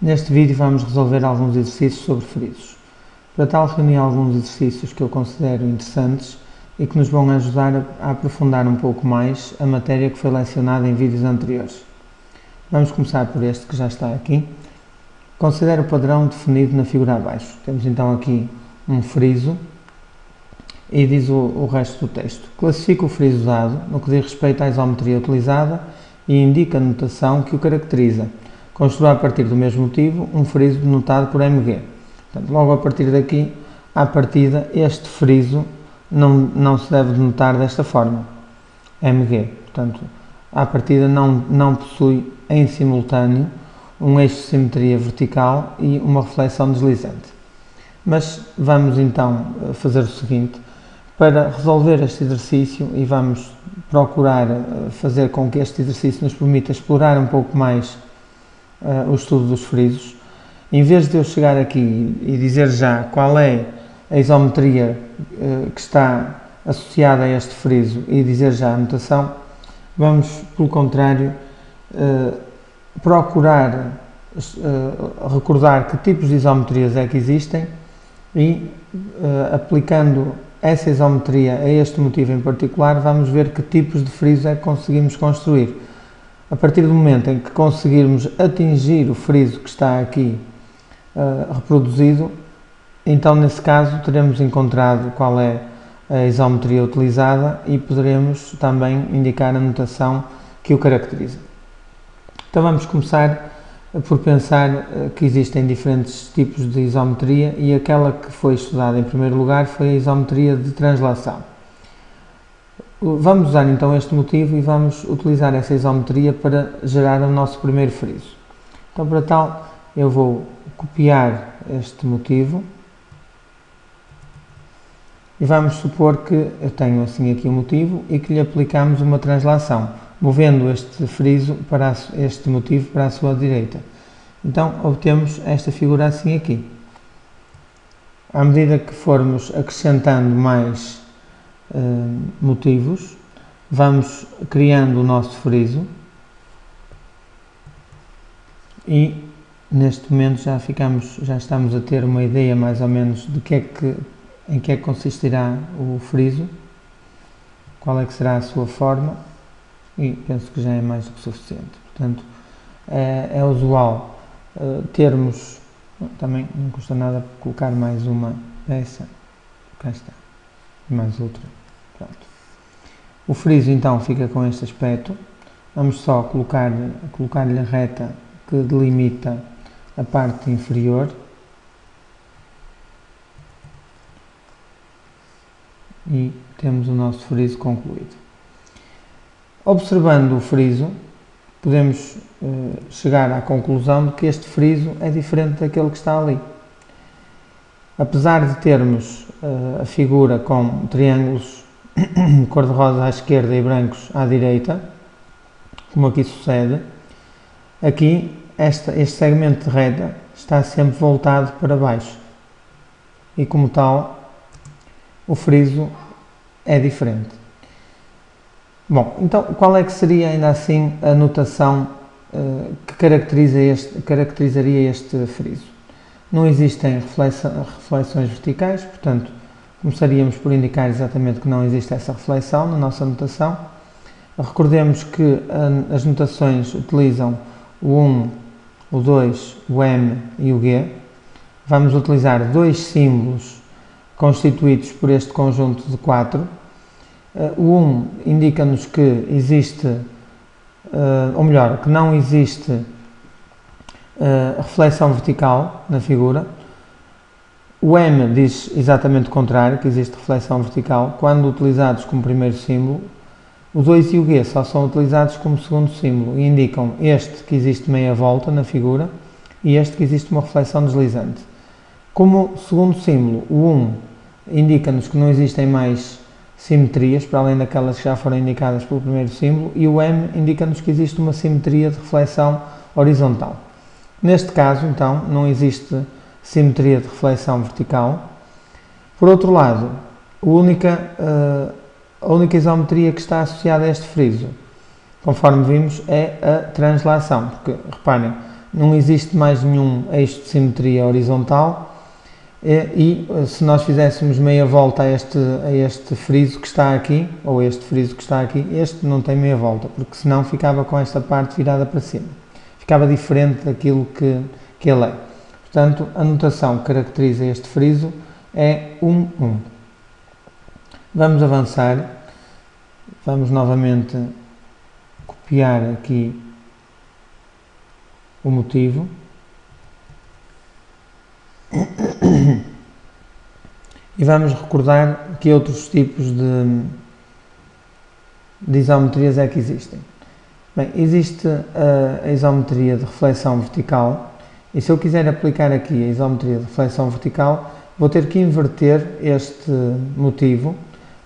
Neste vídeo vamos resolver alguns exercícios sobre frisos. Para tal, reuni alguns exercícios que eu considero interessantes e que nos vão ajudar a aprofundar um pouco mais a matéria que foi lecionada em vídeos anteriores. Vamos começar por este que já está aqui. Considere o padrão definido na figura abaixo. Temos então aqui um friso e diz o resto do texto. Classifica o friso dado no que diz respeito à isometria utilizada e indica a notação que o caracteriza. Construa a partir do mesmo motivo um friso denotado por MG. Portanto, logo a partir daqui, à partida, este friso não se deve denotar desta forma. MG. Portanto, à partida não possui em simultâneo um eixo de simetria vertical e uma reflexão deslizante. Mas vamos então fazer o seguinte. Para resolver este exercício, e vamos procurar fazer com que este exercício nos permita explorar um pouco mais o estudo dos frisos, em vez de eu chegar aqui e dizer já qual é a isometria que está associada a este friso e dizer já a notação, vamos, pelo contrário, procurar recordar que tipos de isometrias é que existem e, aplicando essa isometria a este motivo em particular, vamos ver que tipos de frisos é que conseguimos construir. A partir do momento em que conseguirmos atingir o friso que está aqui reproduzido, então nesse caso teremos encontrado qual é a isometria utilizada e poderemos também indicar a notação que o caracteriza. Então vamos começar por pensar que existem diferentes tipos de isometria e aquela que foi estudada em primeiro lugar foi a isometria de translação. Vamos usar então este motivo e vamos utilizar essa isometria para gerar o nosso primeiro friso. Então, para tal, eu vou copiar este motivo e vamos supor que eu tenho assim aqui o motivo e que lhe aplicamos uma translação, movendo este friso para este motivo para a sua direita. Então, obtemos esta figura assim aqui. À medida que formos acrescentando mais motivos, vamos criando o nosso friso e neste momento já estamos a ter uma ideia mais ou menos de em que é que consistirá o friso, qual é que será a sua forma e penso que já é mais do que suficiente. Portanto, é usual termos, também não custa nada colocar mais uma peça, cá está, mais outra. Pronto. O friso então fica com este aspecto. Vamos só colocar-lhe a reta que delimita a parte inferior e temos o nosso friso concluído. Observando o friso, podemos chegar à conclusão de que este friso é diferente daquele que está ali. Apesar de termos a figura com triângulos cor-de-rosa à esquerda e brancos à direita, como aqui sucede, aqui este segmento de reta está sempre voltado para baixo e, como tal, o friso é diferente. Bom, então qual é que seria ainda assim a notação que caracterizaria este friso? Não existem reflexões verticais, portanto, começaríamos por indicar exatamente que não existe essa reflexão na nossa notação. Recordemos que as notações utilizam o 1, o 2, o M e o G. Vamos utilizar dois símbolos constituídos por este conjunto de 4. O 1 indica-nos que existe, ou melhor, que não existe reflexão vertical na figura. O M diz exatamente o contrário, que existe reflexão vertical, quando utilizados como primeiro símbolo. O 2 e o G só são utilizados como segundo símbolo e indicam este que existe meia volta na figura e este que existe uma reflexão deslizante. Como segundo símbolo, o 1 indica-nos que não existem mais simetrias, para além daquelas que já foram indicadas pelo primeiro símbolo, e o M indica-nos que existe uma simetria de reflexão horizontal. Neste caso, então, não existe simetria de reflexão vertical. Por outro lado, a única isometria que está associada a este friso, conforme vimos, é a translação, porque, reparem, não existe mais nenhum eixo de simetria horizontal e se nós fizéssemos meia volta a este friso que está aqui, ou este friso que está aqui, este não tem meia volta, porque senão ficava com esta parte virada para cima. Ficava diferente daquilo que ele é. Portanto, a notação que caracteriza este friso é 1, 1. Vamos avançar. Vamos novamente copiar aqui o motivo. E vamos recordar que outros tipos de isometrias é que existem. Bem, existe a isometria de reflexão vertical, e se eu quiser aplicar aqui a isometria de reflexão vertical, vou ter que inverter este motivo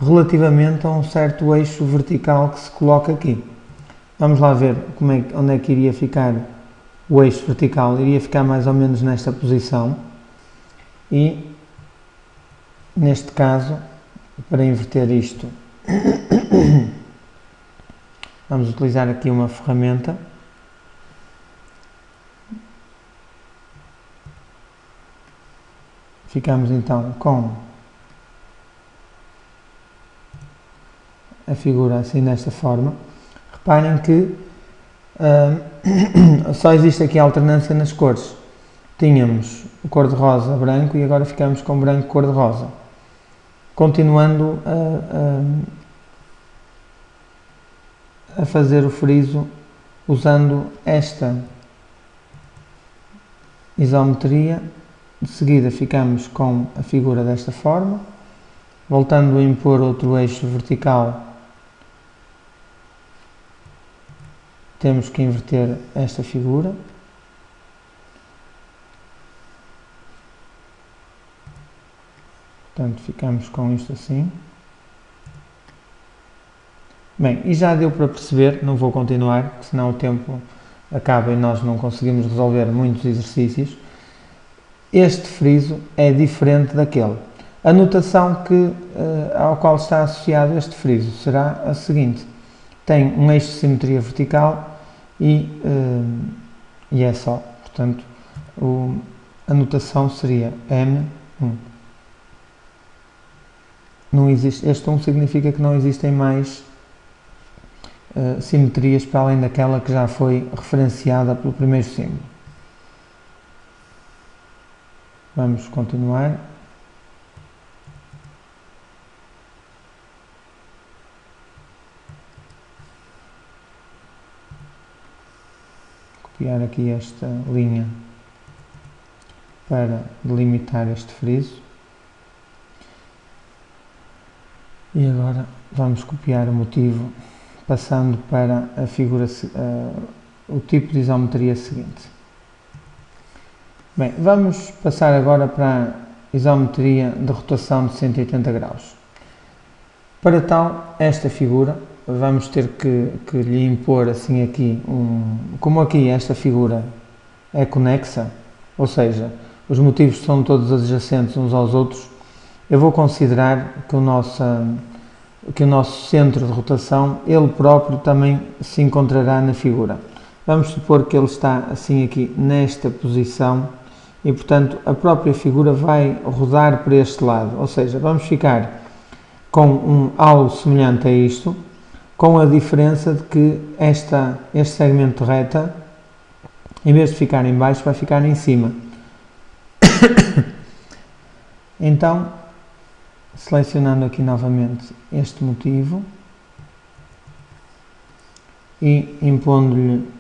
relativamente a um certo eixo vertical que se coloca aqui. Vamos lá ver onde é que iria ficar o eixo vertical. Iria ficar mais ou menos nesta posição e, neste caso, para inverter isto, vamos utilizar aqui uma ferramenta. Ficamos então com a figura assim desta forma. Reparem que só existe aqui alternância nas cores. Tínhamos o cor-de-rosa branco e agora ficamos com branco cor-de-rosa. Continuando a fazer o friso usando esta isometria. De seguida ficamos com a figura desta forma, voltando a impor outro eixo vertical, temos que inverter esta figura. Portanto, ficamos com isto assim. Bem, e já deu para perceber, não vou continuar, senão o tempo acaba e nós não conseguimos resolver muitos exercícios. Este friso é diferente daquele. A notação ao qual está associado este friso será a seguinte: tem um eixo de simetria vertical e é só. Portanto, a notação seria M1. Não existe, este 1 significa que não existem mais simetrias para além daquela que já foi referenciada pelo primeiro símbolo. Vamos continuar. Copiar aqui esta linha para delimitar este friso. E agora vamos copiar o motivo, passando para a figura, o tipo de isometria seguinte. Bem, vamos passar agora para a isometria de rotação de 180 graus. Para tal, esta figura, vamos ter que lhe impor assim aqui, como aqui esta figura é conexa, ou seja, os motivos são todos adjacentes uns aos outros, eu vou considerar que o nosso centro de rotação, ele próprio também se encontrará na figura. Vamos supor que ele está assim aqui nesta posição, e, portanto, a própria figura vai rodar para este lado, ou seja, vamos ficar com algo semelhante a isto, com a diferença de que este segmento de reta, em vez de ficar em baixo, vai ficar em cima. Então, selecionando aqui novamente este motivo e impondo-lhe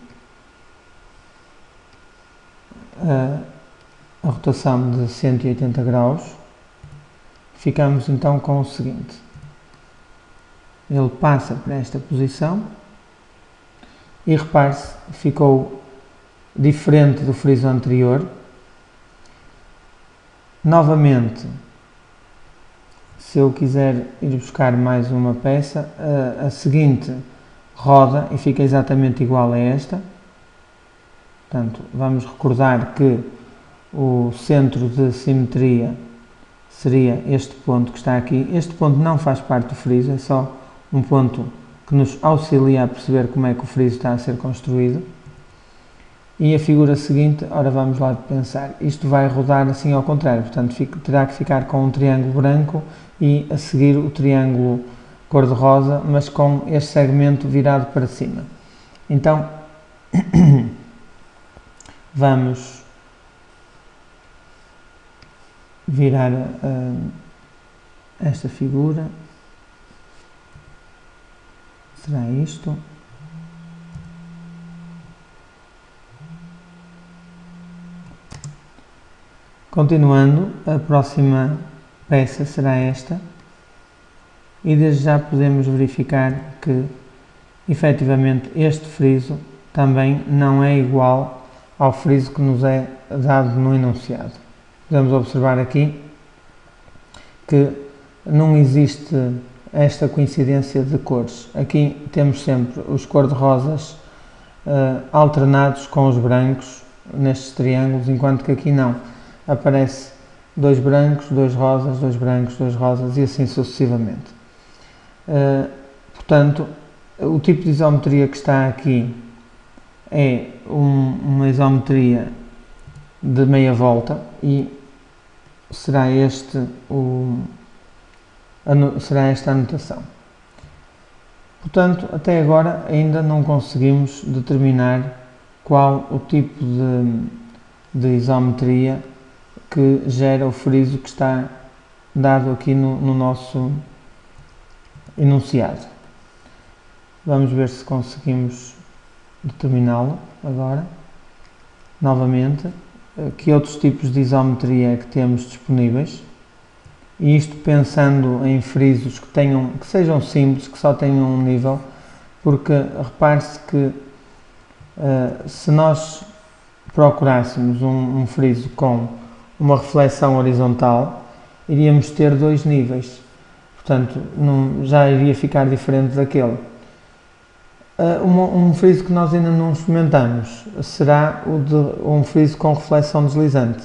a rotação de 180 graus, ficamos então com o seguinte: ele passa para esta posição e repare-se, ficou diferente do friso anterior. Novamente, se eu quiser ir buscar mais uma peça, a seguinte roda e fica exatamente igual a esta. Portanto, vamos recordar que o centro de simetria seria este ponto que está aqui. Este ponto não faz parte do friso, é só um ponto que nos auxilia a perceber como é que o friso está a ser construído. E a figura seguinte, ora vamos lá pensar, isto vai rodar assim ao contrário, portanto terá que ficar com um triângulo branco e a seguir o triângulo cor-de-rosa, mas com este segmento virado para cima. Então, vamos virar esta figura, será isto. Continuando, a próxima peça será esta, e desde já podemos verificar que efetivamente este friso também não é igual ao friso que nos é dado no enunciado. Podemos observar aqui que não existe esta coincidência de cores. Aqui temos sempre os cor-de-rosas alternados com os brancos nestes triângulos, enquanto que aqui não. Aparece 2 brancos, 2 rosas, 2 brancos, 2 rosas e assim sucessivamente. Portanto, o tipo de isometria que está aqui é uma isometria de meia volta e será será esta a notação. Portanto, até agora ainda não conseguimos determinar qual o tipo de isometria que gera o friso que está dado aqui no nosso enunciado. Vamos ver se conseguimos determiná-lo agora. Novamente, que outros tipos de isometria é que temos disponíveis? E isto pensando em frisos que sejam simples, que só tenham um nível, porque repare-se que se nós procurássemos um friso com uma reflexão horizontal, iríamos ter 2 níveis, portanto já iria ficar diferente daquele. Um friso que nós ainda não experimentamos será um friso com reflexão deslizante.